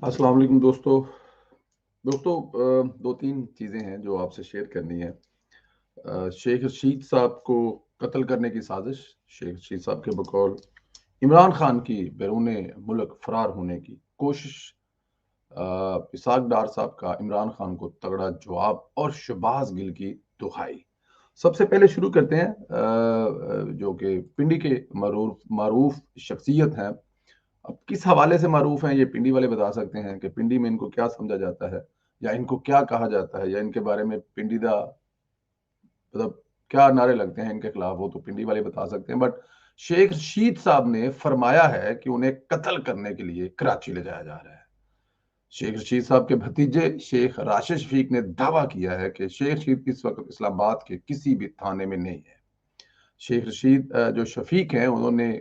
अस्सलाम वालेकुम दोस्तों। दोस्तों, 2-3 चीज़ें हैं जो आपसे शेयर करनी है। शेख रशीद साहब को कत्ल करने की साज़िश, शेख रशीद साहब के बकौल इमरान खान की बैरूने मुल्क फ़रार होने की कोशिश, इसहाक डार साहब का इमरान खान को तगड़ा जवाब और शहबाज गिल की दुहाई। सबसे पहले शुरू करते हैं, जो कि पिंडी के मारूफ शख्सियत हैं। अब किस हवाले से मारूफ हैं ये पिंडी वाले बता सकते हैं कि पिंडी में इनको क्या समझा जाता है या इनको क्या कहा जाता है या इनके बारे में पिंडीदा मतलब क्या नारे लगते हैं इनके खिलाफ, वो तो पिंडी वाले बता सकते हैं। बट शेख रशीद साहब ने फरमाया है कि उन्हें कत्ल करने के लिए कराची ले जाया जा रहा है। शेख रशीद साहब के भतीजे शेख राशिद शफीक ने दावा किया है कि शेख रशीद इस वक्त इस्लामाबाद के किसी भी थाने में नहीं है। शेख रशीद जो शफीक हैं उन्होंने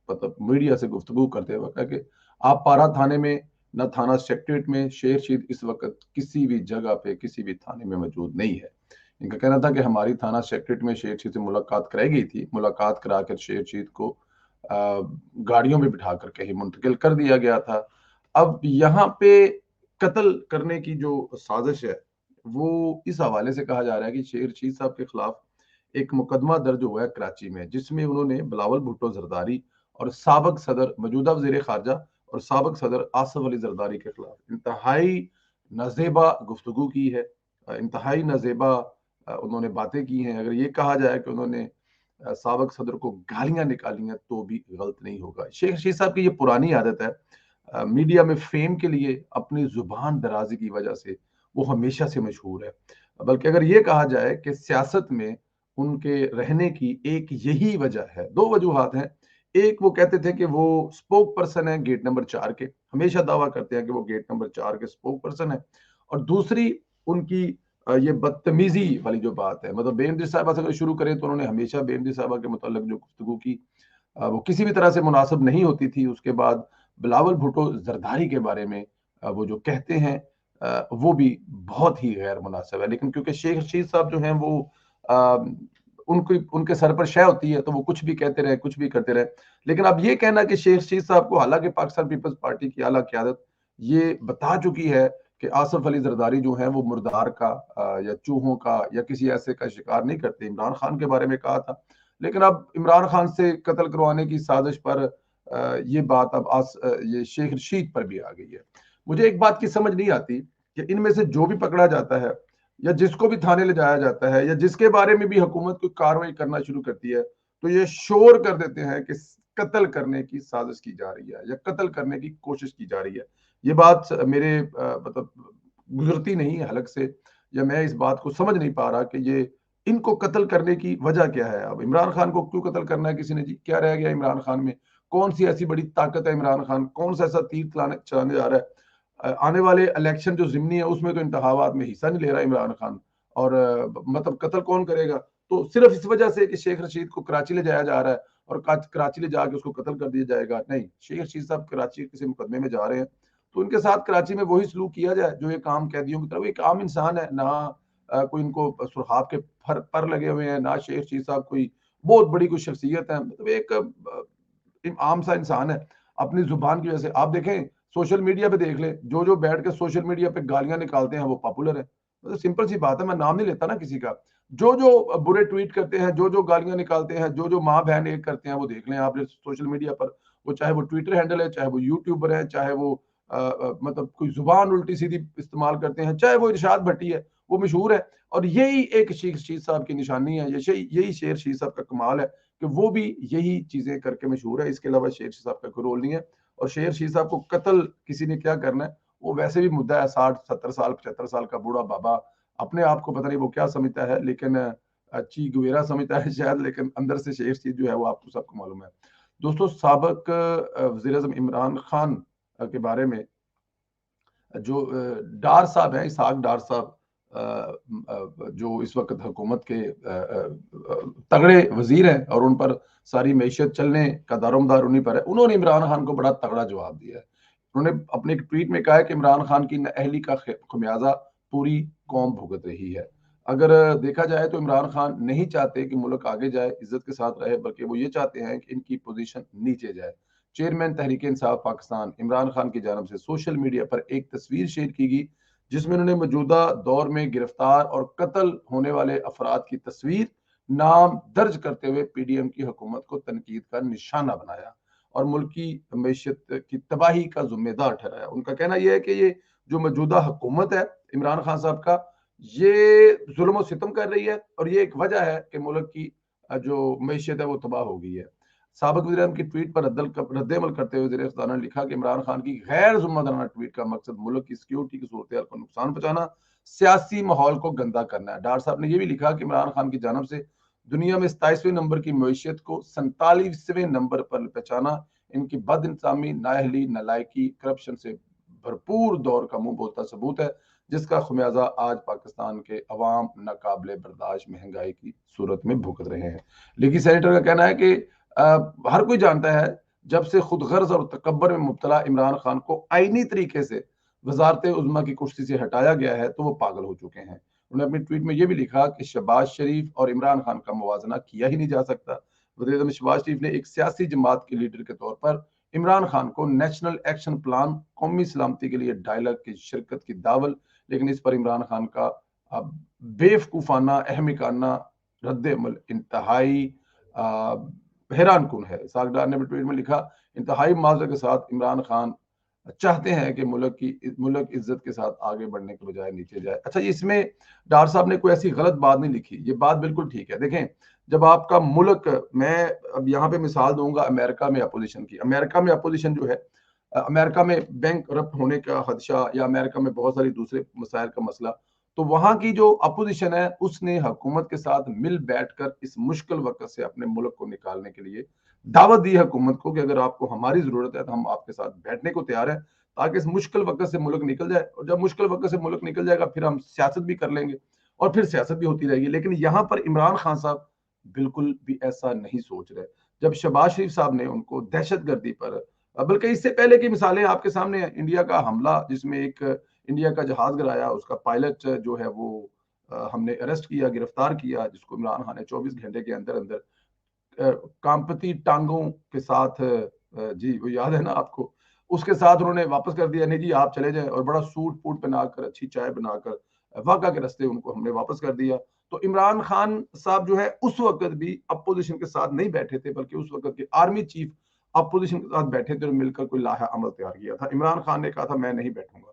मतलब मीडिया से गुफ्तगू करते हुए कहा कि आप पारा थाने में, न थाना सेक्रेटरीट में शेख रशीद इस वक्त किसी भी जगह पे किसी भी थाने में मौजूद नहीं है। इनका कहना था कि हमारी थाना सेक्रेटरीट में शेख रशीद से मुलाकात कराई गई थी। मुलाकात करा कर शेख रशीद को गाड़ियों में बिठा कर कहीं मुंतकिल कर दिया गया था। अब यहाँ पे कत्ल करने की जो साजिश है वो इस हवाले से कहा जा रहा है कि शेख रशीद साहब के खिलाफ एक मुकदमा दर्ज हुआ है कराची में, जिसमें उन्होंने बिलावल भुट्टो जरदारी और साबिक सदर मौजूदा वजीर खारजा और साबिक सदर आसफ अली जरदारी के खिलाफ इंतहाई नाजेबा गुफ्तगू की है। इंतहाई नाजेबा उन्होंने बातें की हैं। अगर ये कहा जाए कि उन्होंने साबिक सदर को गालियां निकाली हैं तो भी गलत नहीं होगा। शेख रशीद साहब की ये पुरानी आदत है, मीडिया में फेम के लिए अपनी जुबान दराजी की वजह से वो हमेशा से मशहूर है। बल्कि अगर ये कहा जाए कि सियासत में उनके रहने की एक यही वजह है, दो वजूहात हैं। एक, वो कहते थे कि वो स्पोक पर्सन है गेट नंबर 4 के, हमेशा दावा करते हैं कि वो गेट नंबर 4 के स्पोक पर्सन है। और दूसरी उनकी ये बदतमीजी वाली जो बात है, मतलब बेनजीर साहबा से अगर शुरू करें तो उन्होंने हमेशा बेनजीर साहबा के मुतालिक जो गुफ्तगू की वो किसी भी तरह से मुनासिब नहीं होती थी। उसके बाद बिलावल भुट्टो जरदारी के बारे में वो जो कहते हैं वो भी बहुत ही गैर मुनासिब है। लेकिन क्योंकि शेख रशीद साहब जो हैं वो अ, उनकी उनके सर पर शय होती है तो वो कुछ भी कहते रहे, कुछ भी करते रहे। लेकिन अब ये कहना कि शेख रशीद साहब को, हालांकि पाकिस्तान पीपल्स पार्टी की आला क़यादत ये बता चुकी है कि आसफ अली जरदारी जो है वो मुर्दार का या चूहों का या किसी ऐसे का शिकार नहीं करते। इमरान खान के बारे में कहा था। लेकिन अब इमरान खान से कत्ल करवाने की साजिश पर ये बात अब ये शेख रशीद पर भी आ गई है। मुझे एक बात की समझ नहीं आती कि इनमें से जो भी पकड़ा जाता है या जिसको भी थाने ले जाया जाता है या जिसके बारे में भी हुकूमत कोई कार्रवाई करना शुरू करती है तो ये शोर कर देते हैं कि कत्ल करने की साजिश की जा रही है या कत्ल करने की कोशिश की जा रही है। ये बात मेरे मतलब गुजरती नहीं है हलक से, या मैं इस बात को समझ नहीं पा रहा कि ये इनको कत्ल करने की वजह क्या है। अब इमरान खान को क्यों कत्ल करना है किसी ने जी? क्या रह गया इमरान खान में? कौन सी ऐसी बड़ी ताकत है इमरान खान? कौन सा ऐसा तीर चलाने जा रहा है? आने वाले इलेक्शन जो ज़िमनी है उसमें तो इंतखाबात में हिस्सा नहीं ले रहा इमरान खान। और मतलब कत्ल कौन करेगा? तो सिर्फ इस वजह से कि शेख रशीद को कराची ले जाया जा रहा है और कराची ले जाके उसको कत्ल कर दिया जाएगा, नहीं। शेख रशीद साहब कराची किसी मुकदमे में जा रहे हैं तो उनके साथ कराची में वही सलूक किया जाए जो एक आम कैदियों की तरह। वो एक आम इंसान है ना, कोई इनको सुरखाब के पर लगे हुए हैं, ना शेख रशीद साहब कोई बहुत बड़ी कोई शख्सियत है। मतलब एक आम सा इंसान है। अपनी जुबान की वजह से आप देखें, सोशल मीडिया पे देख लें, जो जो बैठ के सोशल मीडिया पे गालियां निकालते हैं वो पॉपुलर है। मतलब सिंपल सी बात है, मैं नाम नहीं लेता ना किसी का। जो जो बुरे ट्वीट करते हैं, जो जो गालियां निकालते हैं, जो जो माँ बहन एक करते हैं, वो देख लें आप सोशल मीडिया पर। वो चाहे वो ट्विटर हैंडल है, चाहे वो यूट्यूबर है, चाहे वो मतलब कोई जुबान उल्टी सीधी इस्तेमाल करते हैं, चाहे वो इरशाद भट्टी है, वो मशहूर है। और यही एक शेख रशीद साहब की निशानी है, यही शेर रशीद साहब का कमाल है कि वो भी यही चीजें करके मशहूर है। इसके अलावा शेर रशीद साहब का कोई रोल नहीं है। और शेर रशीद साहब को कत्ल किसी ने क्या करना है, वो वैसे भी मुद्दा है। 60-70 साल 75 साल का बूढ़ा बाबा अपने आप को पता नहीं वो क्या समझता है, लेकिन ची गुवेरा समझता है शायद, लेकिन अंदर से शेर रशीद जो है वो आपको सबको मालूम है। दोस्तों, साबिक वजीर आजम इमरान खान के बारे में जो डार साहब हैं, इसहाक डार साहब, जो इस वक्त हुकूमत के तगड़े वजीर हैं और उन पर सारी मैशियत चलने का दारोमदार उन्हीं पर है। उन्होंने इमरान खान को बड़ा तगड़ा जवाब दिया है। उन्होंने अपने एक ट्वीट में कहा है कि इमरान खान की नाअहली का खमियाजा पूरी कौम भुगत रही है। अगर देखा जाए तो इमरान खान नहीं चाहते कि मुल्क आगे जाए, इज्जत के साथ रहे, बल्कि वो ये चाहते हैं कि इनकी पोजीशन नीचे जाए। चेयरमैन तहरीक इंसाफ पाकिस्तान इमरान खान की जानब से सोशल मीडिया पर एक तस्वीर शेयर की गई जिसमें उन्होंने मौजूदा दौर में गिरफ्तार और कत्ल होने वाले अफराद की तस्वीर नाम दर्ज करते हुए पीडीएम की हुकूमत को तनकीद का निशाना बनाया और मुल्क की मैशत की तबाही का जिम्मेदार ठहराया। उनका कहना यह है कि ये जो मौजूदा हुकूमत है इमरान खान साहब का, ये जुल्म और सितम कर रही है और ये एक वजह है कि मुल्क की जो मैशत है वो तबाह हो गई है। साबिक वज़ीर-ए-आज़म की ट्वीट पर रद्द-ए-अमल करते हुए वज़ीर ख़ज़ाना ने लिखा कि इमरान खान की गैर ज़िम्मेदाराना ट्वीट का मकसद मुल्क की सिक्योरिटी की सूरत-ए-हाल को नुकसान पहुंचाना, सियासी माहौल को गंदा करना है। डार साहब ने यह भी लिखा कि इमरान खान की जानब से दुनिया में 27वें नंबर की मैशियत को 47वें नंबर पर पहचाना इनकी बदइंतज़ामी, नाअहली, नालायकी, करप्शन से भरपूर दौर का मुंह बोलता सबूत है, जिसका खमियाजा आज पाकिस्तान के अवाम नाकाबिले बर्दाश्त महंगाई की सूरत में भुगत रहे हैं। लीगी सेनेटर का कहना है कि हर कोई जानता है जब से खुद गर्ज और तकब्बर में मुब्तला इमरान खान को आईनी तरीके से वजारत उज़्मा की कुर्सी से हटाया गया है तो वो पागल हो चुके हैं। उन्होंने अपनी ट्वीट में यह भी लिखा कि शहबाज शरीफ और इमरान खान का मुवाजना किया ही नहीं जा सकता। वज़ीर-ए-आज़म शहबाज शरीफ ने एक सियासी जमात के लीडर के तौर पर इमरान खान को नेशनल एक्शन प्लान, कौमी सलामती के लिए डायलॉग की शिरकत की दावल, लेकिन इस पर इमरान खान का बेवकूफाना, अहमिकाना रद्द-ए-अमल इंतहाई हैरान कुन है। सागडार ने ट्वीट में लिखा, इंतहाई माजरत के साथ इमरान खान चाहते हैं कि मुल्क इज्जत के साथ आगे बढ़ने के बजाय नीचे जाए। अच्छा, इसमें डार साहब ने कोई ऐसी गलत बात नहीं लिखी, ये बात बिल्कुल ठीक है। देखें, जब आपका मुल्क, मैं अब यहाँ पे मिसाल दूंगा अमेरिका में अपोजिशन की। अमेरिका में अपोजिशन जो है, अमेरिका में बैंक करप्ट होने का खदशा या अमेरिका में बहुत सारी दूसरे मसाइल का मसला, तो वहां की जो अपोजिशन है उसने हुकूमत के साथ मिल बैठकर इस मुश्किल वक्त से अपने मुल्क को निकालने के लिए दावत दी हुकूमत को कि अगर आपको हमारी जरूरत है तो हम आपके साथ बैठने को तैयार हैं ताकि इस मुश्किल वक्त से मुल्क निकल जाए। और जब मुश्किल वक्त से मुल्क निकल जाएगा फिर हम सियासत भी कर लेंगे और फिर सियासत भी होती रहेगी। लेकिन यहाँ पर इमरान खान साहब बिल्कुल भी ऐसा नहीं सोच रहे। जब शहबाज शरीफ साहब ने उनको दहशतगर्दी पर, बल्कि इससे पहले की मिसालें आपके सामने है, इंडिया का हमला जिसमें एक इंडिया का जहाज गिराया, उसका पायलट जो है वो हमने अरेस्ट किया, गिरफ्तार किया, जिसको इमरान खान ने 24 घंटे के अंदर अंदर कांपती टांगों के साथ, जी वो याद है ना आपको, उसके साथ उन्होंने वापस कर दिया, नहीं जी आप चले जाएं, और बड़ा सूट फूट पहनाकर, अच्छी चाय बनाकर वाक़ा के रास्ते उनको हमने वापस कर दिया। तो इमरान खान साहब जो है उस वक्त भी अपोजिशन के साथ नहीं बैठे थे, बल्कि उस वक्त के आर्मी चीफ अपोजिशन के साथ बैठे थे और मिलकर कोई लाहा अमल तैयार किया था। इमरान खान ने कहा था मैं नहीं बैठूंगा।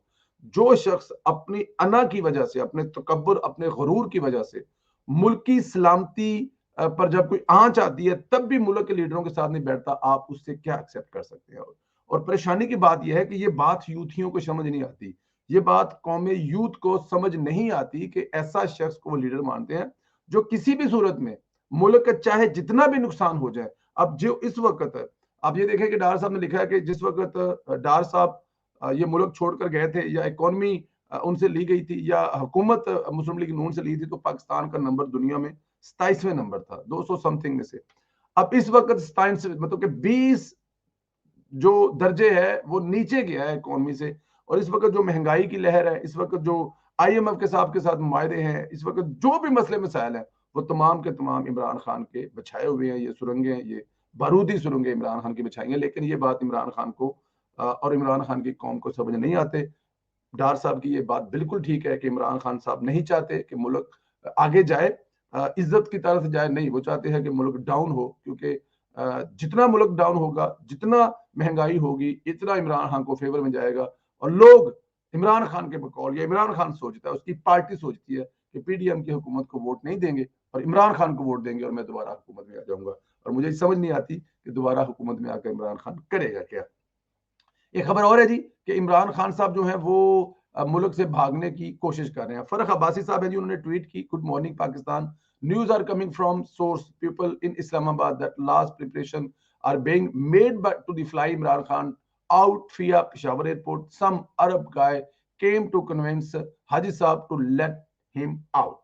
जो शख्स अपनी अना की वजह से, अपने तकब्बुर, अपने गुरूर की वजह से मुल्क की सलामती पर जब कोई आंच आती है तब भी मुल्क के लीडरों के साथ नहीं बैठता, आप उससे क्या एक्सेप्ट कर सकते हैं? और परेशानी की बात यह है कि ये बात यूथियों को समझ नहीं आती, ये बात कौमे यूथ को समझ नहीं आती कि ऐसा शख्स को वो लीडर मानते हैं जो किसी भी सूरत में मुल्क का चाहे जितना भी नुकसान हो जाए। अब जो इस वक्त आप ये देखें कि डार साहब ने लिखा है कि जिस वक्त डार साहब ये मुल्क छोड़कर गए थे या इकोनॉमी उनसे ली गई थी या हुकूमत मुस्लिम लीग नून से ली थी, तो पाकिस्तान का नंबर दुनिया में 27वें नंबर था 200 समथिंग में से। अब इस वक्त 27 मतलब कि 20 जो दर्जे है वो नीचे गया है इकोनॉमी से। और इस वक्त जो महंगाई की लहर है, इस वक्त जो आईएमएफ के साथ मुआहदे हैं, इस वक्त जो भी मसले मसाइल हैं, वो तमाम के तमाम इमरान खान के बिछाए हुए हैं। ये सुरंगें, ये बारूदी सुरंगें इमरान खान की बिछाई हैं। लेकिन ये बात इमरान खान को और इमरान खान की कौम को समझ नहीं आते। डार साहब की ये बात बिल्कुल ठीक है कि इमरान खान साहब नहीं चाहते कि मुल्क आगे जाए, इज्जत की तरफ जाए, नहीं, वो चाहते हैं कि मुल्क डाउन हो, क्योंकि जितना मुल्क डाउन होगा, जितना महंगाई होगी, इतना इमरान खान को फेवर में जाएगा। और लोग इमरान खान के बकौल, या इमरान खान सोचता है, उसकी पार्टी सोचती है कि पीडीएम की हुकूमत को वोट नहीं देंगे और इमरान खान को वोट देंगे और मैं दोबारा हुकूमत में आ जाऊंगा। और मुझे समझ नहीं आती कि दोबारा हुकूमत में आकर इमरान खान करेगा क्या। एक खबर और है जी कि इमरान खान साहब जो है वो मुल्क से भागने की कोशिश कर रहे हैं। फरख अब्बासी साहब है जी, उन्होंने ट्वीट की, good morning Pakistan, news are coming from source people in Islamabad that last preparation are being made to the fly Imran Khan out via Peshawar airport. Some Arab guy came to convince हाजी साहब to let him out.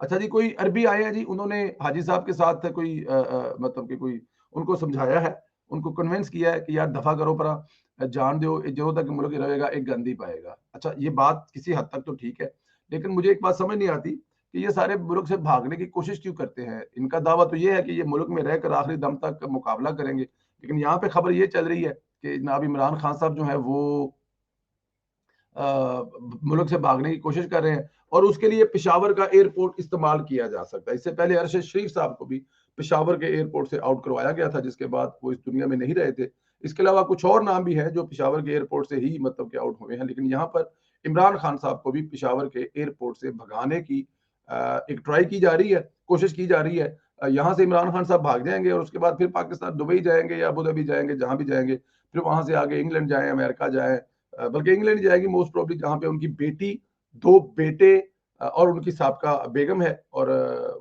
अच्छा जी, कोई अरबी आए हैं जी, उन्होंने हाजी साहब के साथ कोई मतलब कि कोई उनको समझाया है, उनको कन्विंस किया है कि यार दफा करो परा, जान दो, जो तक मुल्क रहेगा एक गंदी पाएगा। अच्छा, ये बात किसी हद तक तो ठीक है, लेकिन मुझे एक बात समझ नहीं आती कि ये सारे मुल्क से भागने की कोशिश क्यों करते हैं। इनका दावा तो ये है कि ये मुल्क में रहकर आखिरी दम तक मुकाबला करेंगे, लेकिन यहाँ पे खबर ये चल रही है कि जनाब इमरान खान साहब जो है वो मुल्क से भागने की कोशिश कर रहे हैं और उसके लिए पेशावर का एयरपोर्ट इस्तेमाल किया जा सकता है। इससे पहले अरशद शरीफ साहब को भी पेशावर के एयरपोर्ट से आउट करवाया गया था, जिसके बाद वो इस दुनिया में नहीं रहे थे। इसके अलावा कुछ और नाम भी हैं जो पेशावर के एयरपोर्ट से ही मतलब के आउट हुए हैं, लेकिन यहाँ पर इमरान खान साहब को भी पेशावर के एयरपोर्ट से भगाने की एक ट्राई की जा रही है, कोशिश की जा रही है। यहाँ से इमरान खान साहब भाग जाएंगे और उसके बाद फिर पाकिस्तान, दुबई जाएंगे या अबू धाबी जाएंगे, जहां भी जाएंगे, फिर वहां से आगे इंग्लैंड जाए, अमेरिका जाए, बल्कि इंग्लैंड जाएगी मोस्ट प्रोबेबली, जहां पे उनकी बेटी, दो बेटे और उनकी साबका बेगम है, और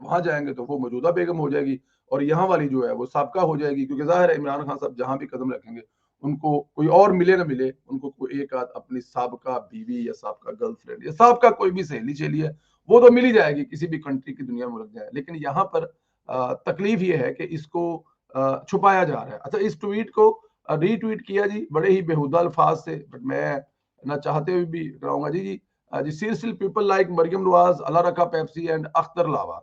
वहां जाएंगे तो वो मौजूदा बेगम हो जाएगी और यहाँ वाली जो है वो साबका हो जाएगी, क्योंकि जाहिर है इमरान खान साहब जहां भी कदम रखेंगे उनको कोई और मिले ना मिले, उनको कोई एक आध अपनी साबका बीवी या साबका गर्लफ्रेंड या साबका कोई भी सहेली चेली है वो तो मिल ही जाएगी, किसी भी कंट्री की दुनिया में लग जाए। लेकिन यहाँ पर तकलीफ ये है कि इसको छुपाया जा रहा है। अच्छा, इस ट्वीट को रीट्वीट किया जी बड़े ही बेहुदा अल्फाज से, बट मैं ना चाहते हुए भी कराऊंगा जी seriously people like Mariam Nawaz, Alaraka Pepsi and Akhtar Lava,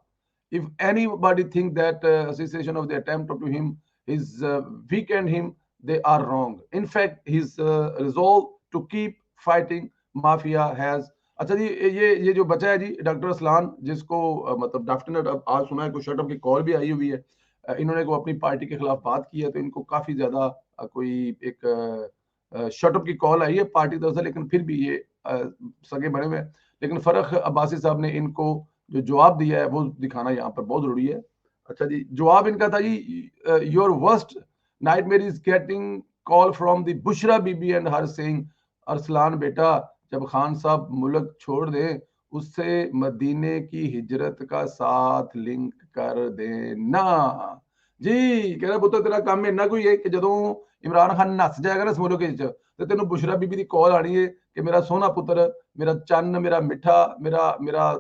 if anybody think that association of the attempt to him is weaken him, they are wrong. In fact his resolve to keep fighting mafia has। अच्छा जी, ये जो बचा है जी doctor Aslan, जिसको मतलब definite अब आज सुना है कोई शटअप की कॉल भी आई हुई है, इन्होंने को अपनी पार्टी के खिलाफ बात की है, तो इनको काफी ज्यादा कोई एक शटअप की कॉल आई है पार्टी तरफ से, लेकिन फिर भी ये सगे बने हुए हैं। लेकिन फरख अब्बासी साहब ने इनको जो जवाब दिया है वो दिखाना यहाँ पर बहुत जरूरी है। अच्छा जी, जवाब इनका था जी, your worst nightmare is getting call from the Bushra Bibi and her saying, Arsalan बेटा जब खान साहब मुल्क छोड़ दे उससे मदीने की हिजरत का साथ लिंक कर देना। जी कह रहा पुत्र तेरा काम इन्ना कोई है कि ਜਦੋਂ इमरान खान नस जाएगा ना इस मुल्क ਤੇ ਤੈਨੂੰ बुशरा बीबी की कॉल आनी है कि मेरा सोना पुत्र, मेरा चन्न, मेरा मिठा, मेरा मेरा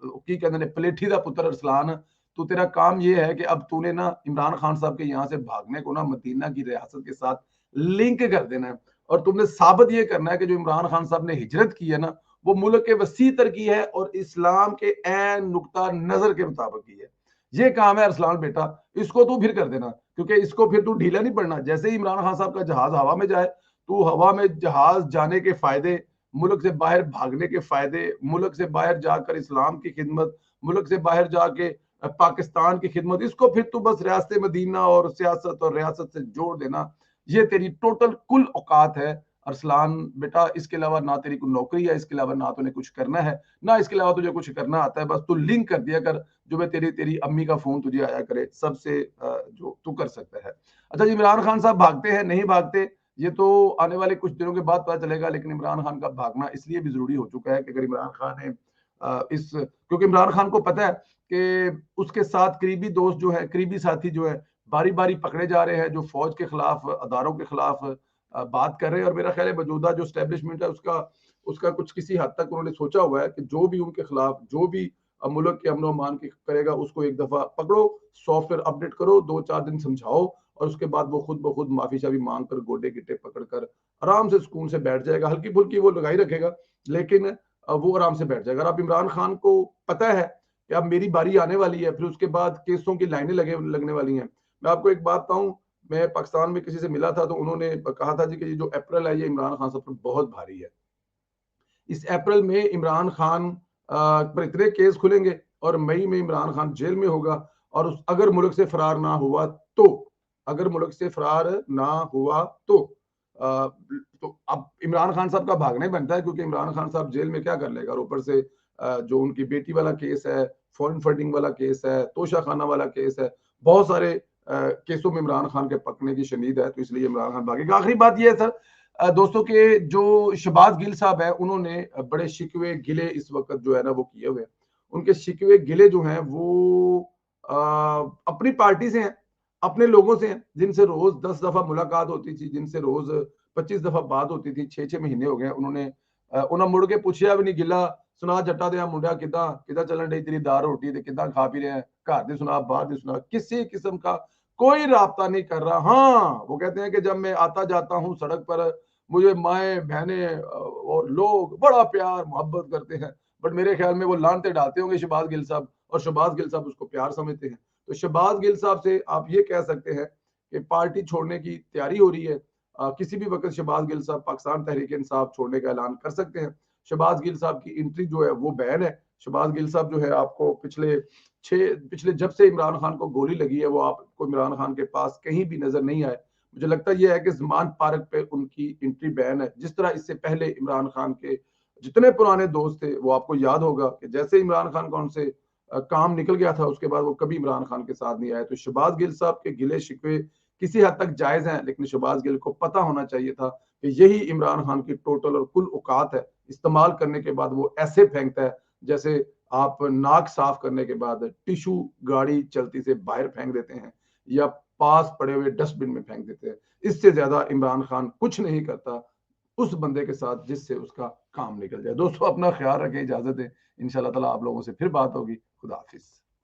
की कहते हैं पलेठी का पुत्र अरसलान, तो तेरा काम ये है कि अब तूने ना इमरान खान साहब के यहाँ से भागने को ना मदीना की रियासत के साथ लिंक कर देना है, और तुमने साबित ये करना है कि जो इमरान खान साहब ने हिजरत की है ना वो मुल्क के वसी तर की है और इस्लाम के ऐन नुक्ता नजर के मुताबिक की है। ये काम है अरसलान बेटा, इसको तू फिर कर देना, क्योंकि इसको फिर तू ढीला नहीं पड़ना। जैसे ही इमरान खान साहब का जहाज हवा में जाए, तू हवा में जहाज जाने के फायदे, मुल्क से बाहर भागने के फायदे, मुल्क से बाहर जाकर इस्लाम की खिदमत, मुल्क से बाहर जाके पाकिस्तान की खिदमत, इसको फिर तू बस रियासत मदीना और सियासत और रियासत से जोड़ देना। ये तेरी टोटल कुल औकात है अरसलान बेटा, इसके अलावा ना तेरी कोई नौकरी है, इसके अलावा ना तूने कुछ करना है, ना इसके अलावा तुझे कुछ करना आता है, बस तू लिंक कर दिया कर, जो मैं तेरी तेरी अम्मी का फोन तुझे आया करे, सबसे जो तू कर सकता है। अच्छा जी, इमरान खान साहब भागते हैं नहीं भागते ये तो आने वाले कुछ दिनों के बाद पता चलेगा, लेकिन इमरान खान का भागना इसलिए भी जरूरी हो चुका है कि अगर इमरान खान ने क्योंकि इमरान खान को पता है कि उसके साथ करीबी दोस्त जो है, करीबी साथी जो है, बारी बारी पकड़े जा रहे हैं, जो फौज के खिलाफ, अदारों के खिलाफ बात कर रहे हैं, और मेरा ख्याल है मौजूदा जो स्टैब्लिशमेंट है उसका उसका कुछ किसी हद तक उन्होंने सोचा हुआ है कि जो भी उनके खिलाफ, जो भी मुल्क के अमन अमान की करेगा उसको एक दफा पकड़ो, सॉफ्टवेयर अपडेट करो, 2-4 दिन समझाओ, और उसके बाद वो खुद ब खुद माफी शाफी मांग कर गोडे गिट्टे पकड़ कर आराम से सुकून से बैठ जाएगा। हल्की फुल्की वो लगाई रखेगा, लेकिन वो आराम से बैठ जाएगा। अब इमरान खान को पता है कि अब मेरी बारी आने वाली है, फिर उसके बाद केसों की लाइनें लगने वाली हैं। मैं आपको एक बात बताऊं, मैं पाकिस्तान में किसी से मिला था तो उन्होंने कहा था जी कि ये जो अप्रैल है ये इमरान खान साहब पर बहुत भारी है। इस अप्रैल में इमरान खान पर इतने केस खुलेंगे और मई में इमरान खान जेल में होगा, और अगर मुल्क से फरार ना हुआ तो, अगर मुल्क से फरार ना हुआ तो अब इमरान खान साहब का भागना ही बनता है, क्योंकि इमरान खान साहब जेल में क्या कर लेगा, और ऊपर से जो उनकी बेटी वाला केस है, फॉरेन फंडिंग वाला केस है, तोशा खाना वाला केस है, बहुत सारे केसों में इमरान खान के पकड़ने की शनीद है, तो इसलिए इमरान खान भागेगा। आखिरी बात यह है सर दोस्तों के जो शहबाज गिल साहब है, उन्होंने बड़े शिकवे गिले इस वक्त जो है ना वो किए हुए हैं। उनके शिकवे गिले जो हैं वो अपनी पार्टी से हैं, अपने लोगों से हैं, जिनसे रोज 10 दफा मुलाकात होती थी, जिनसे रोज 25 दफा बात होती थी, 6-6 महीने हो गए उन्होंने उन्हें मुड़ के पूछा भी नहीं, गिला सुना जट्टा दे मुंडा किदा किदा चलन रही तेरी दाल रोटी ते किदा खा पी रहे हैं, घर दी सुना बाहर दी सुना, किसी किस्म का कोई राब्ता नहीं कर रहा। हाँ वो कहते हैं कि जब मैं आता जाता हूँ सड़क पर मुझे माए बहने और लोग बड़ा प्यार मोहब्बत करते हैं, बट मेरे ख्याल में वो लानते डालते होंगे शहबाज गिल साहब, और शहबाज गिल साहब उसको प्यार समझते हैं। तो शहबाज गिल साहब से आप ये कह सकते हैं कि पार्टी छोड़ने की तैयारी हो रही है। किसी भी वक्त शहबाज गिल साहब पाकिस्तान तहरीक इंसाफ छोड़ने का ऐलान कर सकते हैं। शहबाज गिल साहब की एंट्री जो है वो बैन है। शहबाज गिल साहब जो है आपको पिछले जब से इमरान खान को गोली लगी है वो आपको इमरान खान के पास कहीं भी नजर नहीं आए। मुझे लगता है ये है कि ज़मान पार्क पे उनकी एंट्री बैन है। जिस तरह इससे पहले इमरान खान के जितने पुराने दोस्त थे वो आपको याद होगा कि जैसे इमरान खान का उनसे काम निकल गया था उसके बाद वो कभी इमरान खान के साथ नहीं आए। तो शहबाज गिल साहब के गिले शिकवे किसी हद तक जायज हैं, लेकिन शहबाज गिल को पता होना चाहिए था कि यही इमरान खान की टोटल और कुल औकात है। इस्तेमाल करने के बाद वो ऐसे फेंकता है जैसे आप नाक साफ करने के बाद टिश्यू गाड़ी चलती से बाहर फेंक देते हैं या पास पड़े हुए डस्टबिन में फेंक देते हैं। इससे ज्यादा इमरान खान कुछ नहीं करता उस बंदे के साथ जिससे उसका काम निकल जाए। दोस्तों अपना ख्याल रखें, इजाजत दें। इंशाल्लाह ताला आप लोगों से फिर बात होगी। खुदा हाफिज।